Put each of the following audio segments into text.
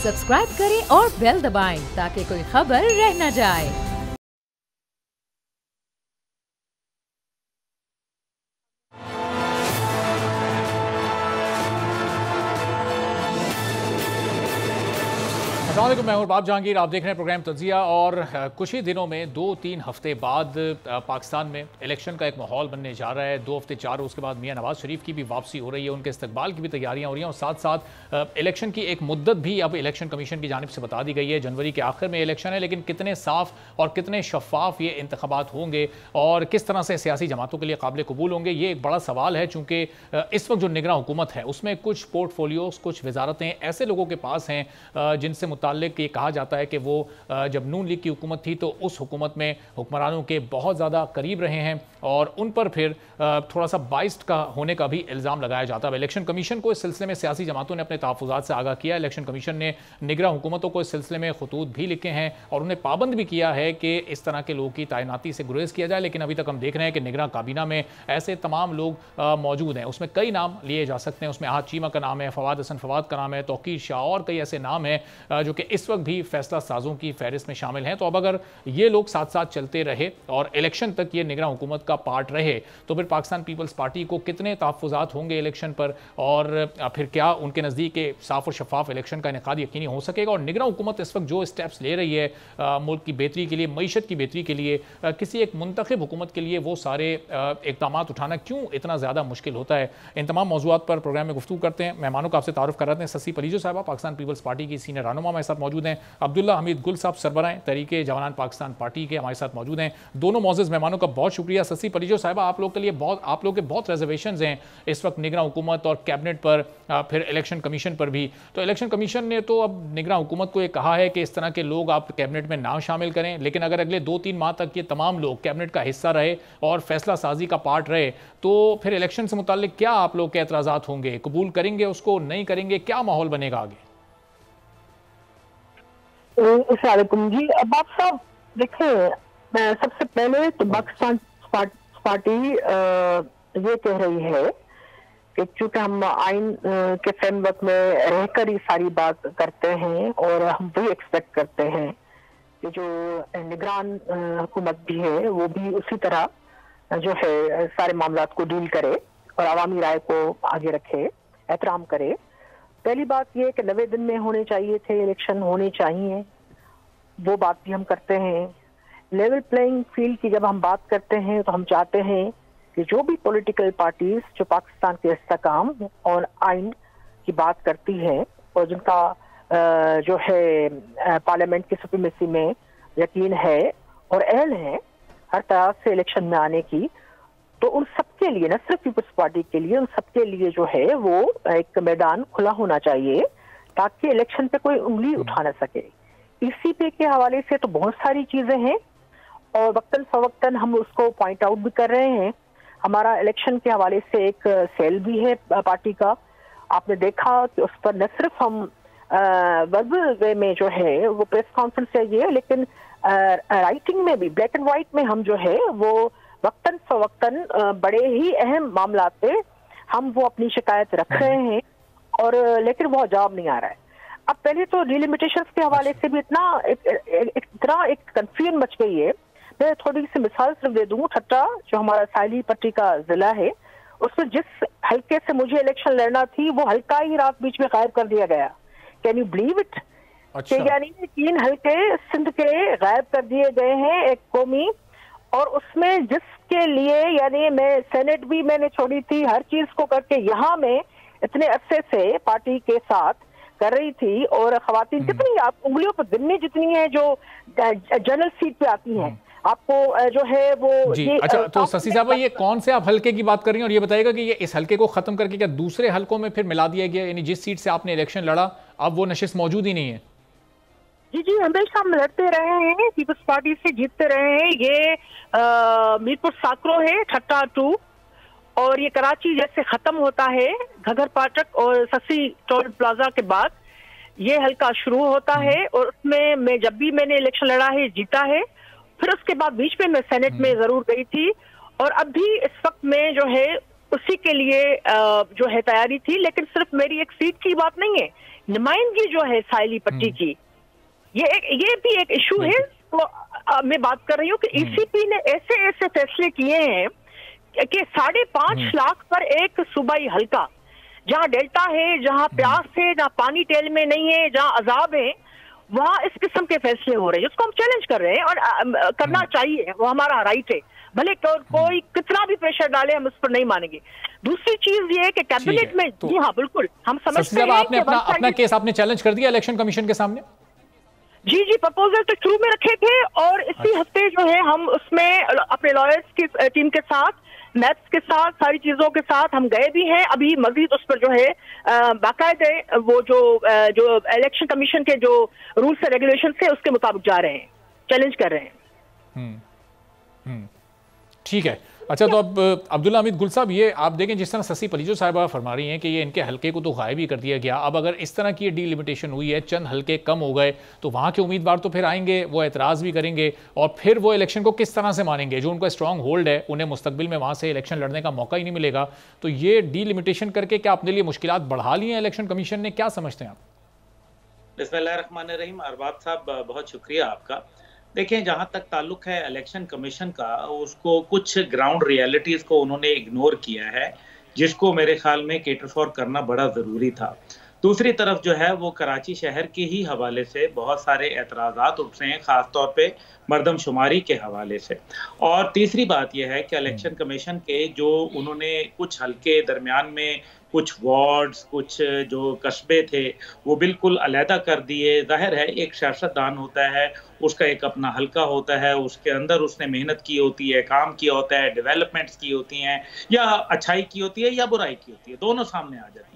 Subscribe करें और bell दबाएं ताकि कोई खबर रह न जाए। मैं हूं बाब जहांगीर, आप देख रहे हैं प्रोग्राम तजिया। और कुछ ही दिनों में 2-3 हफ्ते बाद पाकिस्तान में इलेक्शन का एक माहौल बनने जा रहा है। 2 हफ्ते 4 उसके बाद मियां नवाज शरीफ की भी वापसी हो रही है, उनके इस्तकबाल की भी तैयारियां हो रही हैं और साथ साथ इलेक्शन की एक मुद्दत भी अब इलेक्शन कमीशन की जानिब से बता दी गई है। जनवरी के आखिर में इलेक्शन है, लेकिन कितने साफ और कितने शफाफ ये इंतखाबात होंगे और किस तरह से सियासी जमातों के लिए काबिल कबूल होंगे, ये एक बड़ा सवाल है। चूंकि इस वक्त जो निगरान हुकूमत है उसमें कुछ पोर्टफोलियोज, कुछ वजारतें ऐसे लोगों के पास हैं जिनसे मुताल्लिक ये कहा जाता है कि वो जब नून लीग की हुकूमत थी तो उस हुकूमत में हुक्मरानों के बहुत ज़्यादा करीब रहे हैं और उन पर फिर थोड़ा सा बाइस्ड का होने का भी इल्ज़ाम लगाया जाता है। इलेक्शन कमीशन को इस सिलसिले में सियासी जमातों ने अपने तहफ़्फ़ुज़ात से आगाह किया। इलेक्शन कमीशन ने निगरान हुकूमतों को इस सिलसिले में खतूत भी लिखे हैं और उन्हें पाबंद भी किया है कि इस तरह के लोगों की तैनाती से गुरेज किया जाए। लेकिन अभी तक हम देख रहे हैं कि निगरान काबीना में ऐसे तमाम लोग मौजूद हैं। उसमें कई नाम लिए जा सकते हैं। उसमें आहद चीमा का नाम है, फवाद हसन फवाद का नाम है, तौकीर शाह और कई ऐसे नाम हैं जो कि इस वक्त भी फैसला साजों की फहरिस्त में शामिल हैं। तो अब अगर ये लोग साथ साथ चलते रहे और इलेक्शन तक ये निगरान हुकूमत का पार्ट रहे तो फिर पाकिस्तान पीपल्स पार्टी को कितने तहफ़्फ़ुज़ात होंगे इलेक्शन पर और फिर क्या उनके नज़दीक साफ और शफाफ इलेक्शन का इनेकाद यकीनी हो सकेगा। और निगरान हुकूमत इस वक्त जो स्टेप्स ले रही है मुल्क की बेहतरी के लिए, मईशत की बेहतरी के लिए, किसी एक मुंतखब हुकूमत के लिए वो सारे इक़दाम उठाना क्यों इतना ज़्यादा मुश्किल होता है। इन तमाम मौज़ूआत पर प्रोग्राम में गुफ्तगू करते हैं। मेहमानों का आपसे तारुफ कराते हैं। ससी पलीजो साहबा पाकिस्तान पीपल्स पार्टी की सीनियर रहनुमा हमारे साथ मौजूद हैं। अब्दुल्ला हमीद गुल साहब सरबराह तहरीके जवानान पाकिस्तान पार्टी के हमारे साथ मौजूद हैं। दोनों मौजूद मेहमानों का बहुत शुक्रिया। ससी पलीजो साहबा, आप लोग के लिए आप लोग के बहुत रिजर्वेशंस हैं इस वक्त निगरान हुकूमत और कैबिनेट पर, फिर इलेक्शन कमीशन पर भी। तो इलेक्शन कमीशन ने तो अब निगरान हुकूमत को ये कहा है कि इस तरह के लोग आप कैबिनेट में ना शामिल करें, लेकिन अगर अगले 2-3 माह तक ये तमाम लोग कैबिनेट का हिस्सा रहे और फैसला साजी का पार्ट रहे तो फिर इलेक्शन से मुताल्लिक क्या आप लोग के एतराज़ात होंगे? कबूल करेंगे उसको, नहीं करेंगे? क्या माहौल बनेगा आगे? अस्सलामुअलैकुम जी। अब आप सब देखें, सबसे पहले तो पाकिस्तान पार्टी ये कह रही है कि चूंकि हम आइन के फ्रेमवर्क में रहकर ही सारी बात करते हैं और हम वही एक्सपेक्ट करते हैं कि जो निगरान हुकूमत भी है वो भी उसी तरह जो है सारे मामलात को डील करे और अवामी राय को आगे रखे, एहतराम करे। पहली बात ये कि 90 दिन में होने चाहिए थे, इलेक्शन होने चाहिए, वो बात भी हम करते हैं। लेवल प्लेइंग फील्ड की जब हम बात करते हैं तो हम चाहते हैं कि जो भी पॉलिटिकल पार्टीज जो पाकिस्तान के इस्तेकाम और आइन की बात करती है और जिनका जो है पार्लियामेंट की सुप्रीमेसी में यकीन है और अहल है हर तरह से इलेक्शन में आने की, तो उन सबके लिए, न सिर्फ पीपल्स पार्टी के लिए, उन सबके लिए जो है वो एक मैदान खुला होना चाहिए ताकि इलेक्शन पे कोई उंगली उठा ना सके। ईसीपी के हवाले से तो बहुत सारी चीजें हैं और वक्तन फवक्तन हम उसको पॉइंट आउट भी कर रहे हैं। हमारा इलेक्शन के हवाले से एक सेल भी है पार्टी का, आपने देखा कि उस पर न सिर्फ हम वर्बल वे में जो है वो प्रेस कॉन्फ्रेंस है ये, लेकिन राइटिंग में भी ब्लैक एंड व्हाइट में हम जो है वो वक्तन फवक्तन बड़े ही अहम मामला पे हम वो अपनी शिकायत रख रहे हैं और लेकिन वो जवाब नहीं आ रहा है। अब पहले तो डिलिमिटेशंस के हवाले से भी इतना एक कंफ्यूजन मच गई है। मैं थोड़ी सी मिसाल सिर्फ दे दूं। ठट्टा जो हमारा साहिली पट्टी का जिला है उसमें जिस हल्के से मुझे इलेक्शन लड़ना थी वो हल्का ही रात बीच में गायब कर दिया गया। Can you believe it? यानी 3 हल्के सिंध के गायब कर दिए गए हैं एक कौमी, और उसमें जिसके लिए यानी मैं सेनेट भी मैंने छोड़ी थी, हर चीज को करके यहाँ में इतने अरसे से पार्टी के साथ कर रही थी और खवातीन कितनी आप उंगलियों पर गिनने जितनी है जो जनरल सीट पे आती हैं आपको जो है वो जी। अच्छा, तो ससी साहब ये कौन से आप हल्के की बात कर रही हैं और ये बताइएगा कि ये इस हल्के को खत्म करके क्या दूसरे हल्कों में फिर मिला दिया गया, यानी जिस सीट से आपने इलेक्शन लड़ा अब वो नशिस्त मौजूद ही नहीं है? जी जी, हमेशा हम लड़ते रहे हैं, पीपल्स पार्टी से जीतते रहे हैं। ये मीरपुर साकरो है, ठट्टा 2, और ये कराची जैसे खत्म होता है घगर पाठक और ससी टोल प्लाजा के बाद ये हल्का शुरू होता है और उसमें मैं जब भी मैंने इलेक्शन लड़ा है जीता है। फिर उसके बाद बीच में मैं सेनेट में जरूर गई थी और अब भी इस वक्त में जो है उसी के लिए जो है तैयारी थी। लेकिन सिर्फ मेरी एक सीट की बात नहीं है, नुमाइंदगी जो है साइली पट्टी की, ये भी एक इशू है। तो मैं बात कर रही हूँ कि ईसीपी ने ऐसे ऐसे फैसले किए हैं कि 5.5 लाख पर एक सूबाई हल्का, जहाँ डेल्टा है, जहाँ प्यास है, जहाँ पानी टेल में नहीं है, जहाँ अजाब है, वहाँ इस किस्म के फैसले हो रहे हैं, जिसको हम चैलेंज कर रहे हैं और करना चाहिए, वो हमारा राइट है। भले कोई कितना भी प्रेशर डाले, हम उस पर नहीं मानेंगे। दूसरी चीज ये है कि कैबिनेट में, जी हाँ बिल्कुल, हम समझते हैं आपने अपना केस आपने चैलेंज कर दिया इलेक्शन कमीशन के सामने? जी, प्रपोजल तो शुरू में रखे थे और इसी हफ्ते जो है हम उसमें अपने लॉयर्स की टीम के साथ, मैथ्स के साथ, सारी चीजों के साथ हम गए भी हैं। अभी मजीद उस पर जो है बाकायदे वो जो इलेक्शन कमीशन के जो रूल्स एंड रेगुलेशन है उसके मुताबिक जा रहे हैं, चैलेंज कर रहे हैं। ठीक है। अच्छा, तो अब अब्दुल्ला हमीद गुल साहब, ये आप देखें जिस तरह ससी पलीजो साहिबा फरमा रही हैं कि ये इनके हल्के को तो गायब ही कर दिया गया। अब अगर इस तरह की ये डीलिमिटेशन हुई है, चंद हल्के कम हो गए, तो वहाँ के उम्मीदवार तो फिर आएंगे, वो एतराज़ भी करेंगे और फिर वो इलेक्शन को किस तरह से मानेंगे? जो उनका स्ट्रॉन्ग होल्ड है, उन्हें मुस्तकबिल में वहाँ से इलेक्शन लड़ने का मौका ही नहीं मिलेगा। तो ये डीलिमिटेशन करके क्या अपने लिए मुश्किलात बढ़ा ली हैं इलेक्शन कमीशन ने? क्या समझते हैं आप? बिस्मिल्लाहिर्रहमानिर्रहीम। अरबाब साहब, बहुत शुक्रिया आपका। देखें, जहां तक ताल्लुक है इलेक्शन कमीशन का, उसको कुछ ग्राउंड रियलिटीज़ को उन्होंने इग्नोर किया है, जिसको मेरे ख्याल में केटर फॉर करना बड़ा ज़रूरी था। दूसरी तरफ जो है वो कराची शहर के ही हवाले से बहुत सारे एतराज़ात उठ रहे हैं, ख़ासतौर पे मरदमशुमारी के हवाले से। और तीसरी बात यह है कि इलेक्शन कमीशन के जो उन्होंने कुछ हल्के दरमियान में कुछ वार्ड्स, कुछ जो कस्बे थे, वो बिल्कुल अलहदा कर दिए। जाहिर है एक सियासतदान होता है, उसका एक अपना हल्का होता है, उसके अंदर उसने मेहनत की होती है, काम किया होता है, डेवलपमेंट्स की होती हैं, या अच्छाई की होती है या बुराई की होती है, दोनों सामने आ जाती हैं।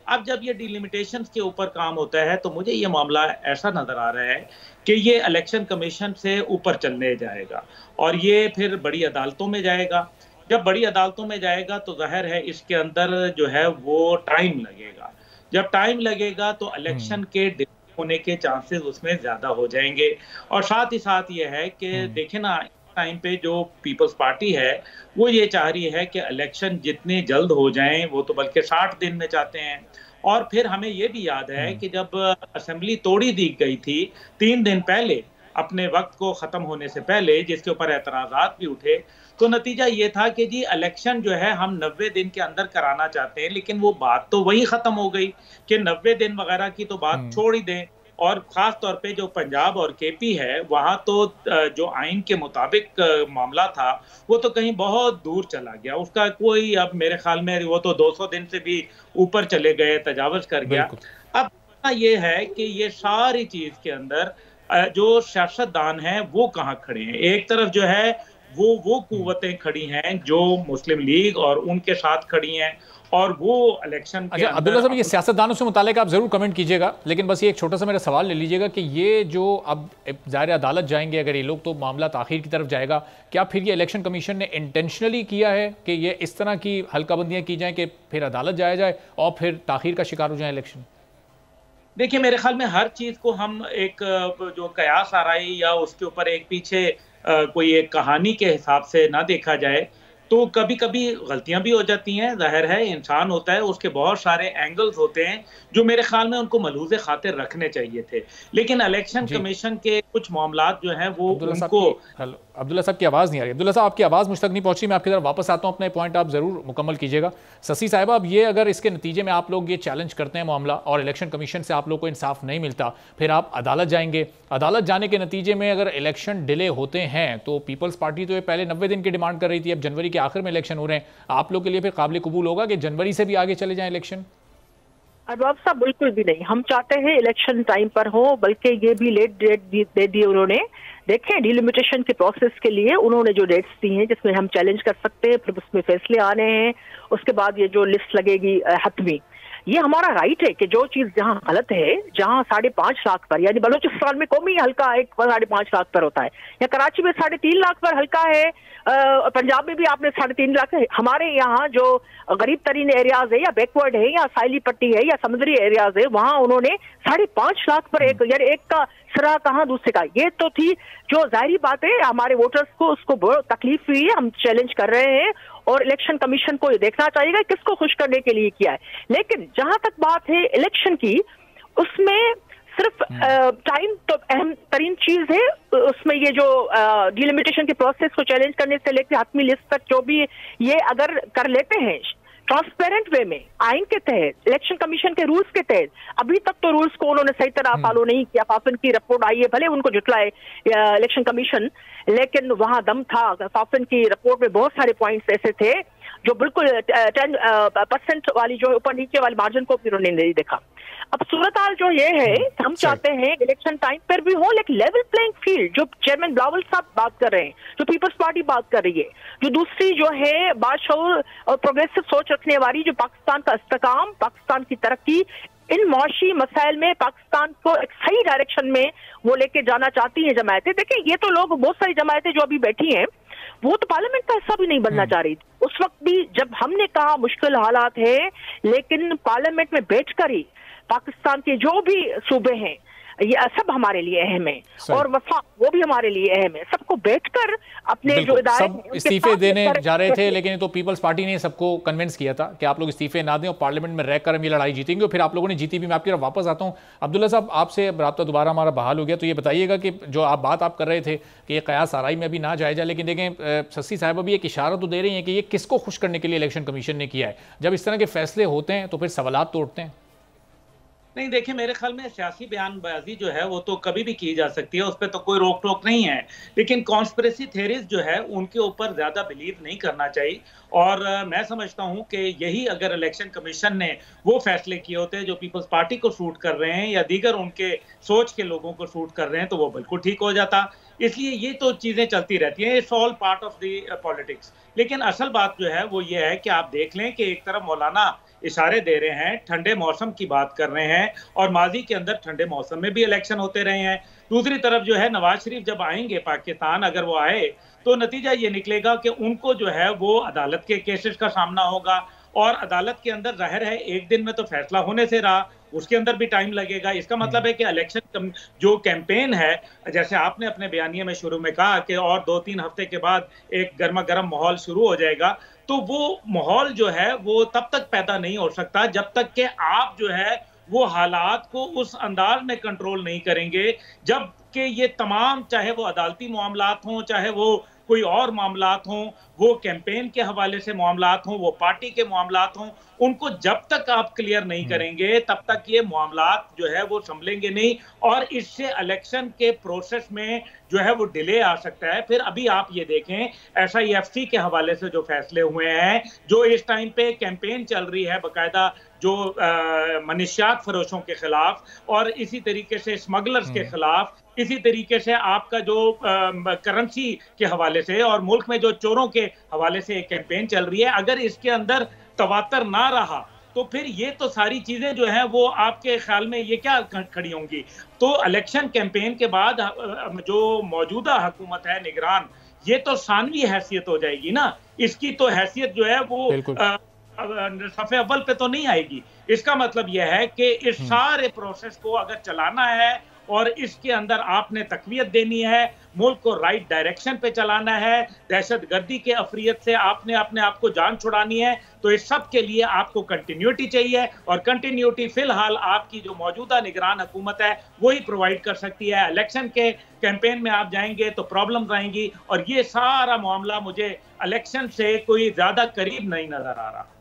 अब जब ये डिलिमिटेशंस के ऊपर काम होता है तो मुझे ये मामला ऐसा नज़र आ रहा है कि ये इलेक्शन कमीशन से ऊपर चलने जाएगा और ये फिर बड़ी अदालतों में जाएगा। जब बड़ी अदालतों में जाएगा तो जाहिर है इसके अंदर जो है वो टाइम लगेगा। जब टाइम लगेगा तो इलेक्शन के डिले होने के चांसेस उसमें ज़्यादा हो जाएंगे। और साथ ही साथ ये है कि देखें ना, टाइम पे जो पीपल्स पार्टी है वो ये चाह रही है कि इलेक्शन जितने जल्द हो जाएं, वो तो बल्कि 60 दिन में चाहते हैं। और फिर हमें ये भी याद है कि जब असेंबली तोड़ी दी गई थी 3 दिन पहले, अपने वक्त को ख़त्म होने से पहले, जिसके ऊपर एतराज़ात भी उठे, तो नतीजा ये था कि जी इलेक्शन जो है हम 90 दिन के अंदर कराना चाहते हैं, लेकिन वो बात तो वही ख़त्म हो गई कि 90 दिन वगैरह की तो बात छोड़ ही दें। और ख़ास तौर पे जो पंजाब और केपी है, वहाँ तो जो आइन के मुताबिक मामला था वो तो कहीं बहुत दूर चला गया, उसका कोई, अब मेरे ख्याल में वो तो 200 दिन से भी ऊपर चले गए, तजावज़ कर गया। अब ये है कि ये सारी चीज़ के अंदर जो सियासतदान हैं वो कहाँ खड़े हैं। एक तरफ जो है वो कुव्वतें खड़ी हैं जो मुस्लिम लीग और उनके साथ खड़ी हैं, और वो इलेक्शन के अच्छा अब्दुल्ला साहब, ये सियासतदानों से मुतालिक आप ज़रूर कमेंट कीजिएगा, लेकिन बस ये एक छोटा सा मेरा सवाल ले लीजिएगा कि ये जो अब ज़ाहिर अदालत जाएंगे अगर ये लोग, तो मामला ताख़ीर की तरफ जाएगा। क्या फिर ये इलेक्शन कमीशन ने इंटेंशनली किया है कि ये इस तरह की हल्काबंदियाँ की जाएँ कि फिर अदालत जाया जाए और फिर ताख़ीर का शिकार हो जाए इलेक्शन? देखिए, मेरे ख्याल में हर चीज़ को हम एक जो कयास आराई या उसके ऊपर एक पीछे कोई एक कहानी के हिसाब से ना देखा जाए, तो कभी कभी गलतियां भी हो जाती हैं। जाहिर है इंसान होता है, उसके बहुत सारे एंगल्स होते हैं जो मेरे ख्याल में उनको मलहूज़े खातिर रखने चाहिए थे, लेकिन इलेक्शन कमीशन के कुछ मामलात जो हैं वो उनको। अब्दुल्ला साहब की आवाज़ नहीं आ रही। अब्दुल्ला साहब, आपकी आवाज़ मुझ तक नहीं पहुंची, मैं आपकी तरफ वापस आता हूं, अपने पॉइंट आप ज़रूर मुकम्मल कीजिएगा। ससी साहिबा, अब ये अगर इसके नतीजे में आप लोग ये चैलेंज करते हैं मामला और इलेक्शन कमीशन से आप लोग को इंसाफ नहीं मिलता, फिर आप अदालत जाएंगे, अदालत जाने के नतीजे में अगर इलेक्शन डिले होते हैं तो पीपल्स पार्टी तो ये पहले 90 दिन की डिमांड कर रही थी, अब जनवरी के आखिर में इलेक्शन हो रहे हैं, आप लोग के लिए फिर काबिल कबूल होगा कि जनवरी से भी आगे चले जाएं इलेक्शन? अरबाब साहब, बिल्कुल भी नहीं। हम चाहते हैं इलेक्शन टाइम पर हो, बल्कि ये भी लेट डेट दे दी उन्होंने। देखें, डिलिमिटेशन के प्रोसेस के लिए उन्होंने जो डेट्स दी हैं जिसमें हम चैलेंज कर सकते हैं, फिर उसमें फैसले आने हैं, उसके बाद ये जो लिस्ट लगेगी हतमी, ये हमारा राइट है कि जो चीज जहां गलत है, जहां 5.5 लाख पर, यानी बलूचिस्तान में कौमी हल्का एक 5.5 लाख पर होता है, या कराची में 3.5 लाख पर हल्का है, पंजाब में भी आपने 3.5 लाख है। हमारे यहाँ जो गरीब तरीन एरियाज है या बैकवर्ड है या साइली पट्टी है या समुद्री एरियाज है, वहां उन्होंने 5.5 लाख पर एक, यानी एक का सिरा कहाँ दूसरे का, ये तो थी जो जाहिर बात है हमारे वोटर्स को उसको बहुत तकलीफ हुई है। हम चैलेंज कर रहे हैं और इलेक्शन कमीशन को ये देखना चाहिए किसको खुश करने के लिए किया है। लेकिन जहां तक बात है इलेक्शन की, उसमें सिर्फ टाइम तो अहम तरीन चीज है। उसमें ये जो डिलिमिटेशन के प्रोसेस को चैलेंज करने से लेकर हातमी लिस्ट तक जो भी ये अगर कर लेते हैं ट्रांसपेरेंट वे में, आइन के तहत, इलेक्शन कमीशन के रूल्स के तहत, अभी तक तो रूल्स को उन्होंने सही तरह फॉलो नहीं किया। फाफिन की रिपोर्ट आई है, भले उनको जुटलाए इलेक्शन कमीशन, लेकिन वहां दम था। फाफिन की रिपोर्ट में बहुत सारे पॉइंट्स ऐसे थे जो बिल्कुल 10% वाली जो ऊपर नीचे वाली मार्जिन को भी उन्होंने नहीं देखा। अब सूरत हाल जो ये है, हम चाहते हैं इलेक्शन टाइम पर भी हो लेकिन लेवल प्लेइंग फील्ड, जो चेयरमैन बिलावल साहब बात कर रहे हैं, जो पीपल्स पार्टी बात कर रही है, जो दूसरी जो है बाशऊर और प्रोग्रेसिव सोच रखने वाली, जो पाकिस्तान का इस्तेकाम, पाकिस्तान की तरक्की, इन मौशी मसाइल में पाकिस्तान को एक सही डायरेक्शन में वो लेके जाना चाहती हैं जमायतें। देखिए, ये तो लोग, बहुत सारी जमायतें जो अभी बैठी हैं, वो तो पार्लियामेंट का हिस्सा भी नहीं बनना चाह रही थी उस वक्त भी, जब हमने कहा मुश्किल हालात है, लेकिन पार्लियामेंट में बैठकर ही पाकिस्तान के जो भी सूबे हैं, ये सब हमारे लिए अहम है, और वफाक वो भी हमारे लिए अहम है। सबको बैठकर अपने जो इदारे सब इस्तीफे देने जा रहे थे, लेकिन तो पीपल्स पार्टी ने सबको कन्विंस किया था कि आप लोग इस्तीफे ना दें और पार्लियामेंट में रहकर हम ये लड़ाई जीतेंगे, और फिर आप लोगों ने जीती भी। मैं आपकी तरफ वापस आता हूँ। अब्दुल्ला साहब, आपसे राब्ता दोबारा हमारा बहाल हो गया, तो ये बताइएगा कि जो आप कर रहे थे कि ये कयास आराई में अभी ना जाया जाए, लेकिन देखें सस्सी साहब अभी एक इशारा तो दे रही हैं कि ये किसको खुश करने के लिए इलेक्शन कमीशन ने किया है। जब इस तरह के फैसले होते हैं तो फिर सवालात तो उठते हैं। नहीं, देखिए, मेरे ख्याल में सियासी बयानबाजी जो है वो तो कभी भी की जा सकती है, उस पर तो कोई रोक टोक नहीं है, लेकिन कॉन्स्पिरेसी थ्योरीज जो है उनके ऊपर ज्यादा बिलीव नहीं करना चाहिए। और मैं समझता हूं कि यही अगर इलेक्शन कमीशन ने वो फैसले किए होते जो पीपल्स पार्टी को सूट कर रहे हैं या दीगर उनके सोच के लोगों को सूट कर रहे हैं, तो वो बिल्कुल ठीक हो जाता। इसलिए ये तो चीजें चलती रहती हैं, it's all part of the politics. लेकिन असल बात जो है वो ये है कि आप देख लें कि एक तरफ मौलाना इशारे दे रहे हैं, ठंडे मौसम की बात कर रहे हैं, और माजी के अंदर ठंडे मौसम में भी इलेक्शन होते रहे हैं। दूसरी तरफ जो है नवाज शरीफ जब आएंगे पाकिस्तान, अगर वो आए तो नतीजा ये निकलेगा कि उनको जो है वो अदालत के केसेस का सामना होगा, और अदालत के अंदर जाहिर है एक दिन में तो फैसला होने से रहा, उसके अंदर भी टाइम लगेगा। इसका मतलब है कि इलेक्शन जो कैंपेन है, जैसे आपने अपने बयानिए में शुरू में कहा कि और 2-3 हफ्ते के बाद एक गर्मा गर्म माहौल शुरू हो जाएगा, तो वो माहौल जो है वो तब तक पैदा नहीं हो सकता जब तक कि आप जो है वो हालात को उस अंदाज में कंट्रोल नहीं करेंगे, जबकि ये तमाम, चाहे वो अदालती मामलात हों, चाहे वो कोई और मामलात हों, वो कैंपेन के हवाले से मामलात हों, वो पार्टी के मामलात हों, उनको जब तक आप क्लियर नहीं करेंगे तब तक ये मामलात जो है वो संभलेंगे नहीं, और इससे इलेक्शन के प्रोसेस में जो है वो डिले आ सकता है। फिर अभी आप ये देखें SIFC के हवाले से जो फैसले हुए हैं, जो इस टाइम पे कैंपेन चल रही है बाकायदा जो मनीशियात फरोशों के खिलाफ, और इसी तरीके से स्मगलर्स के खिलाफ, इसी तरीके से आपका जो करेंसी के हवाले से और मुल्क में जो चोरों के हवाले से एक कैंपेन चल रही है, अगर इसके अंदर तवातर ना रहा तो फिर ये तो सारी चीजें जो हैं वो आपके ख्याल में ये क्या खड़ी होंगी। तो इलेक्शन कैंपेन के बाद जो मौजूदा हुकूमत है निगरान, ये तो सानवी हैसियत हो जाएगी ना, इसकी तो हैसियत जो है वो सफ़े अव्वल पे तो नहीं आएगी। इसका मतलब यह है कि इस सारे प्रोसेस को अगर चलाना है और इसके अंदर आपने तकवीयत देनी है, मुल्क को राइट डायरेक्शन पे चलाना है, दहशतगर्दी के अफरियत से आपने अपने आप को जान छुड़ानी है, तो इस सब के लिए आपको कंटिन्यूटी चाहिए, और कंटिन्यूटी फिलहाल आपकी जो मौजूदा निगरान हुकूमत है वही प्रोवाइड कर सकती है। इलेक्शन के कैंपेन में आप जाएंगे तो प्रॉब्लम रहेंगी, और ये सारा मामला मुझे इलेक्शन से कोई ज्यादा करीब नहीं नजर आ रहा।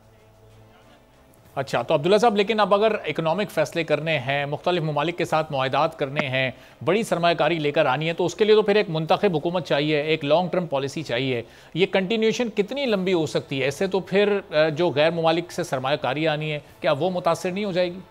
अच्छा, तो अब्दुल्ला साहब, लेकिन अब अगर इकोनॉमिक फैसले करने हैं, मुख्तलिफ ममालिक के साथ मुआहदात करने हैं, बड़ी सरमायाकारी लेकर आनी है, तो उसके लिए तो फिर एक मुंतखब हुकूमत चाहिए, एक लॉन्ग टर्म पॉलिसी चाहिए। ये कंटिन्यूएशन कितनी लंबी हो सकती है? इससे तो फिर जो गैर ममालिक से सरमायाकारी आनी है, क्या वो मुतासिर नहीं हो जाएगी?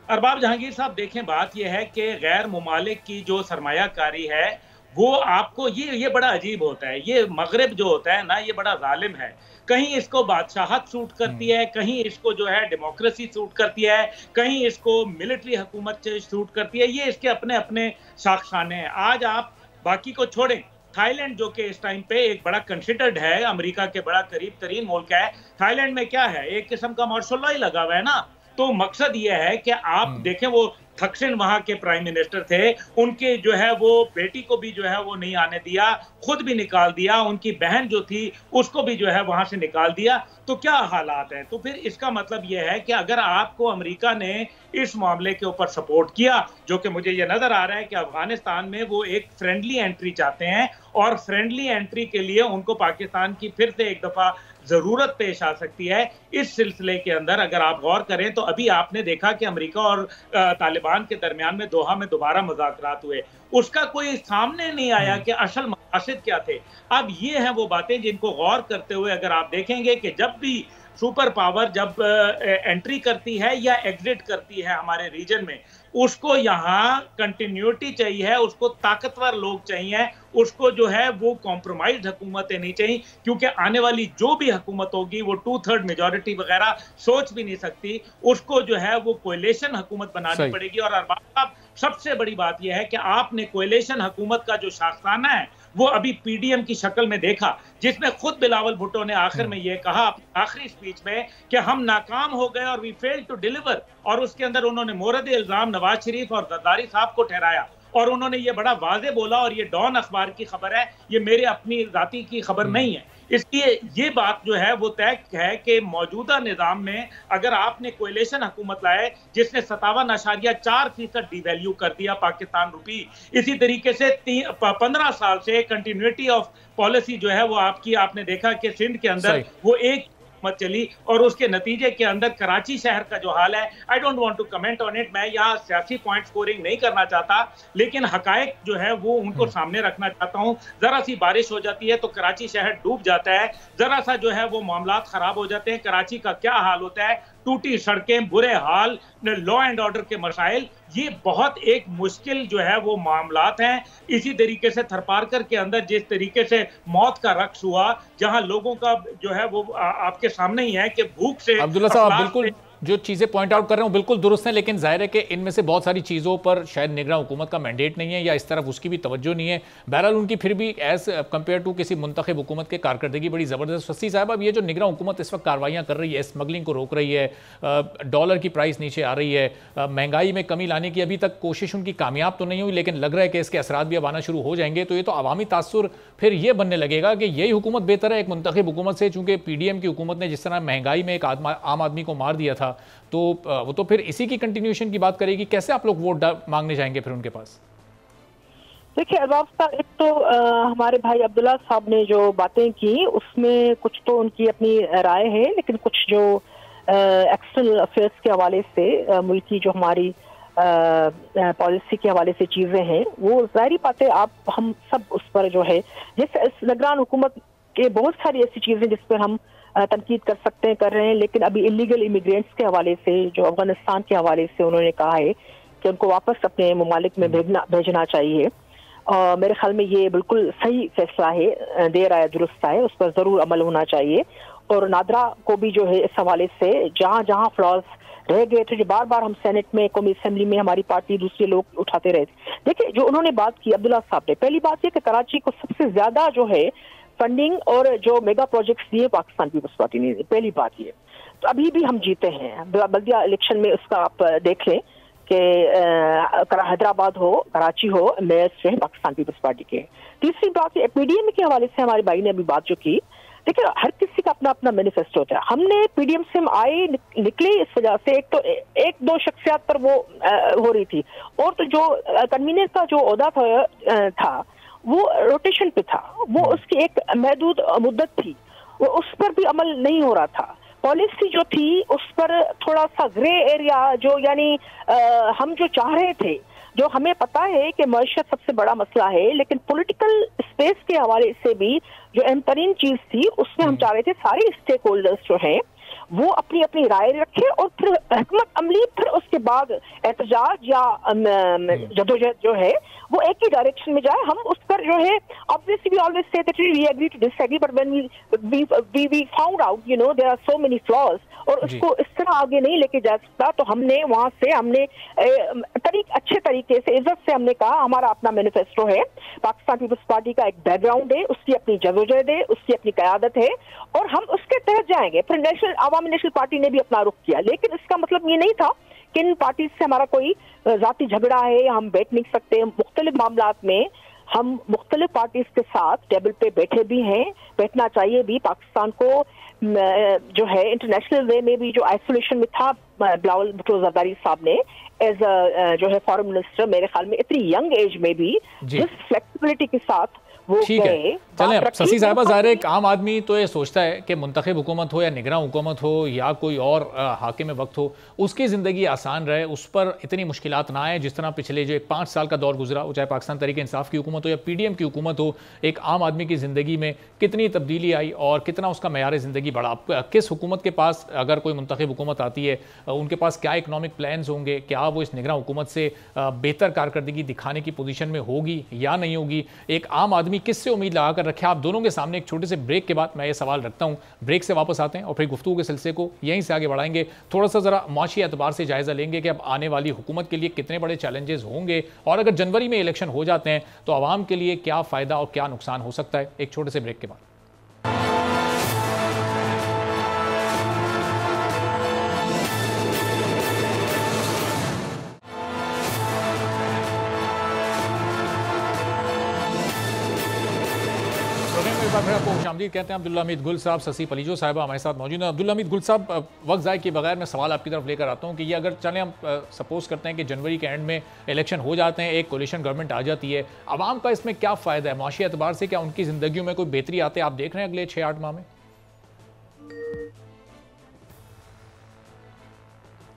अरबाब जहांगीर साहब, देखें, बात यह है कि गैर ममालिक की जो सरमायाकारी है वो आपको ये बड़ा अजीब होता है। ये मगरिब जो होता है ना, ये बड़ा जालिम है। कहीं इसको बादशाहत सूट करती है, कहीं इसको जो है डेमोक्रेसी सूट करती है, कहीं इसको मिलिट्री हुकूमत सूट करती है। ये इसके अपने अपने शाखसाने हैं। आज आप बाकी को छोड़ें, थाईलैंड जो कि इस टाइम पे एक बड़ा कंसिडर्ड है, अमेरिका के बड़ा करीब तरीन मुल्क है, थाईलैंड में क्या है, एक किस्म का मार्शल लॉ ही लगा हुआ है ना। तो मकसद ये है कि आप देखें, वो थक्सिन वहां के प्राइम मिनिस्टर थे, उनके जो है वो बेटी को भी जो है वो नहीं आने दिया, खुद भी निकाल दिया, उनकी बहन जो थी उसको भी जो है वहां से निकाल दिया। तो क्या हालात हैं? तो फिर इसका मतलब यह है कि अगर आपको अमेरिका ने इस मामले के ऊपर सपोर्ट किया, जो कि मुझे यह नजर आ रहा है कि अफगानिस्तान में वो एक फ्रेंडली एंट्री चाहते हैं, और फ्रेंडली एंट्री के लिए उनको पाकिस्तान की फिर से एक दफा जरूरत पेश आ सकती है। इस सिलसिले के अंदर अगर आप गौर करें तो अभी आपने देखा कि अमेरिका और तालिबान के दरमियान में दोहा में दोबारा मुज़ाकरात हुए, उसका कोई सामने नहीं आया कि असल मकासद क्या थे। अब ये हैं वो बातें जिनको गौर करते हुए अगर आप देखेंगे कि जब भी सुपर पावर जब एंट्री करती है या एग्जिट करती है हमारे रीजन में, उसको यहाँ कंटिन्यूटी चाहिए, उसको ताकतवर लोग चाहिए, उसको जो है वो कॉम्प्रोमाइज्ड हुकूमतें नहीं चाहिए, क्योंकि आने वाली जो भी हुकूमत होगी वो 2/3 मेजॉरिटी वगैरह सोच भी नहीं सकती, उसको जो है वो कोएलिशन हुकूमत बनानी पड़ेगी। और अरबाज साहब, सबसे बड़ी बात यह है कि आपने कोएलिशन हुकूमत का जो शासनाना है वो अभी पीडीएम की शक्ल में देखा, जिसमें खुद बिलावल भुट्टो ने आखिर में यह कहा अपनी आखिरी स्पीच में कि हम नाकाम हो गए और वी फेल टू डिलीवर, और उसके अंदर उन्होंने मोरद इल्जाम नवाज शरीफ और जरदारी साहब को ठहराया, और उन्होंने ये बड़ा वाजे बोला, और ये डॉन अखबार की खबर है, ये मेरे अपनी जाति की खबर नहीं है। इसलिए ये बात जो है वो तय है कि मौजूदा निज़ाम में अगर आपने कोएलिशन हुकूमत लाए जिसने 57.4% डिवैल्यू कर दिया पाकिस्तान रुपी, इसी तरीके से 15 साल से कंटिन्यूटी ऑफ पॉलिसी जो है वो आपने देखा कि सिंध के अंदर वो एक मत चली, और उसके नतीजे के अंदर कराची शहर का जो हाल है, I don't want to comment on it, मैं यहाँ सियासी पॉइंट स्कोरिंग नहीं करना चाहता, लेकिन हकायक जो है वो उनको सामने रखना चाहता हूँ। जरा सी बारिश हो जाती है तो कराची शहर डूब जाता है, जरा सा जो है वो मामलात खराब हो जाते हैं। कराची का क्या हाल होता है, टूटी सड़कें, बुरे हाल, लॉ एंड ऑर्डर के मसाइल, ये बहुत एक मुश्किल जो है वो मामलात हैं। इसी तरीके से थरपारकर के अंदर जिस तरीके से मौत का रक्स हुआ, जहां लोगों का जो है वो आपके सामने ही है कि भूख से, अब्दुल्ला साहब बिल्कुल जो चीज़ें पॉइंट आउट कर रहे हो बिल्कुल दुरुस्त हैं, लेकिन जाहिर है कि इनमें से बहुत सारी चीज़ों पर शायद निगरान हुकूमत का मैंडेट नहीं है या इस तरफ उसकी भी तवज्जो नहीं है। बहरहाल उनकी फिर भी एज कम्पेयर टू किसी मुंतखब हुकूमत के कारकर्दगी बड़ी ज़बरदस्त। वसी साहब, अब ये जो निगरान हुकूमत इस वक्त कार्रवाइयाँ कर रही है, स्मगलिंग को रोक रही है, डॉलर की प्राइस नीचे आ रही है, महंगाई में कमी लाने की अभी तक कोशिश उनकी कामयाब तो नहीं हुई, लेकिन लग रहा है कि इसके असरात भी अब आना शुरू हो जाएंगे। तो ये तो अवामी तासुर फिर ये बनने लगेगा कि यही हुकूमत बेहतर है एक मुंतखब हुकूमत से, चूँकि पीडीएम की हुकूमत ने जिस तरह महंगाई में एक आम आदमी को मार दिया था, तो वो तो फिर इसी की कंटिन्यूएशन की बात करेगी। कैसे आप लोग वोट मांगने जाएंगे फिर उनके पास? देखिए अरबाज साहब, एक तो हमारे भाई अब्दुल्ला साहब ने जो बातें की उसमें कुछ तो उनकी अपनी राय है, लेकिन कुछ जो एक्सटर्नल अफेयर्स के हवाले से मुल्की जो हमारी पॉलिसी के हवाले से चीज़ें हैं, वो ज़ाहिरी बात है हम सब उस पर जो है, जैसे इस निगरान हुकूमत के बहुत सारी ऐसी चीज़ें जिस पर हम तनकीद कर सकते हैं, कर रहे हैं, लेकिन अभी इलीगल इमिग्रेंट्स के हवाले से जो अफगानिस्तान के हवाले से उन्होंने कहा है कि उनको वापस अपने ममालिक में भेजना चाहिए, और मेरे ख्याल में ये बिल्कुल सही फैसला है, देर आया दुरुस्त आए, उस पर ज़रूर अमल होना चाहिए। और नादरा को भी जो है इस हवाले से जहाँ जहाँ फ्लॉज रह गए थे, जो बार बार हम सेनेट में, कौमी असेंबली में हमारी पार्टी दूसरे लोग उठाते रहे थे। देखिए जो उन्होंने बात की अब्दुल्ला साहब ने, पहली बात ये कि कराची को सबसे ज्यादा जो है फंडिंग और जो मेगा प्रोजेक्ट्स दिए पाकिस्तान पीपल्स पार्टी ने, पहली बात ये। तो अभी भी हम जीते हैं, बल्दिया इलेक्शन में उसका आप देख लें कि हैदराबाद हो, कराची हो, मेयर्स जो है पाकिस्तान पीपल्स पार्टी के। तीसरी बात पीडीएम के हवाले से हमारे भाई ने अभी बात जो की, देखिए हर किसी का अपना अपना मैनिफेस्टो होता है। हमने पीडीएम से हम आए निकले इस वजह से, एक तो एक दो शख्सियात पर वो हो रही थी, और तो जो कन्वीनर का जो ओहदा था वो रोटेशन पे था, वो उसकी एक महदूद मुद्दत थी, वो उस पर भी अमल नहीं हो रहा था। पॉलिसी जो थी उस पर थोड़ा सा ग्रे एरिया, जो यानी हम जो चाह रहे थे, जो हमें पता है कि मईशत सबसे बड़ा मसला है, लेकिन पॉलिटिकल स्पेस के हवाले से भी जो अहम तरीन चीज थी उसमें हम चाह रहे थे सारे स्टेक होल्डर्स जो हैं वो अपनी अपनी राय रखे, और फिर हिकमत अमली, फिर उसके बाद एहतजाज या जदोजहद जो है वो एक ही डायरेक्शन में जाए। हम उस पर जो है obviously we always say that we agree to disagree, but when we found out there are so many flaws, और उसको इस तरह आगे नहीं लेके जा सकता, तो हमने वहां से अच्छे तरीके से इज्जत से हमने कहा हमारा अपना मैनिफेस्टो है, पाकिस्तान पीपल्स पार्टी का एक बैकग्राउंड है, उसकी अपनी जदोजहद है, उसकी अपनी क़यादत है, और हम उसके तहत जाएंगे। फिर आवामी नेशनल पार्टी ने भी अपना रुख किया, लेकिन इसका मतलब ये नहीं था किन पार्टी से हमारा कोई जाती झगड़ा है, हम बैठ नहीं सकते। मुख्तलिफ मामलात में हम मुख्तलिफ पार्टीज के साथ टेबल पे बैठे भी हैं, बैठना चाहिए भी। पाकिस्तान को जो है इंटरनेशनल वे में भी जो आइसोलेशन में था बिलावल भुट्टो ज़रदारी साहब ने एज जो है फॉरेन मिनिस्टर, मेरे ख्याल में इतनी यंग एज में भी जिस फ्लेक्सिबिलिटी के साथ वो ठीक है। चलें शशि साहिबा, ज़ाहिर है एक आम आदमी तो ये सोचता है कि मुंतखब हुकूमत हो या निगरान हुकूमत हो या कोई और हाकिम वक्त हो, उसकी ज़िंदगी आसान रहे, उस पर इतनी मुश्किलात ना आए जिस तरह पिछले जो 5 साल का दौर गुजरा, चाहे पाकिस्तान तहरीक इंसाफ की हुकूमत हो या PDM की हुकूमत हो, एक आम आदमी की ज़िंदगी में कितनी तब्दीली आई और कितना उसका मयार ज़िंदगी बढ़ा। किस हुकूमत के पास, अगर कोई मुंतखब हुकूमत आती है, उनके पास क्या इकनॉमिक प्लान्स होंगे, क्या वो इस निगरान हुकूमत से बेहतर कारकर्दगी दिखाने की पोजीशन में होगी या नहीं होगी, एक आम आदमी किससे उम्मीद लगा कर रखे। आप दोनों के सामने एक छोटे से ब्रेक के बाद मैं ये सवाल रखता हूं, ब्रेक से वापस आते हैं और फिर गुफ्तगू के सिलसिले को यहीं से आगे बढ़ाएंगे। थोड़ा सा जरा माशी एतबार से जायजा लेंगे कि अब आने वाली हुकूमत के लिए कितने बड़े चैलेंजेस होंगे और अगर जनवरी में इलेक्शन हो जाते हैं तो आवाम के लिए क्या फायदा और क्या नुकसान हो सकता है। एक छोटे से ब्रेक के बाद। आपको खुशामदीद कहते हैं। अब्दुल्ला हमीद गुल साहब, शशि पलीजो साहिबा हमारे साथ मौजूद हैं। अब्दुल्ला हमीद गुल साहब, वक्त ज़ाय के बगैर मैं सवाल आपकी तरफ लेकर आता हूँ कि ये अगर चलें हम सपोज करते हैं कि जनवरी के एंड में इलेक्शन हो जाते हैं, एक कोलिशन गवर्नमेंट आ जाती है, आवाम का इसमें क्या फ़ायदा है माशी एतबार से? क्या उनकी ज़िंदगियों में कोई बेहतरी आते हैं आप देख रहे हैं अगले 6-8 माह में?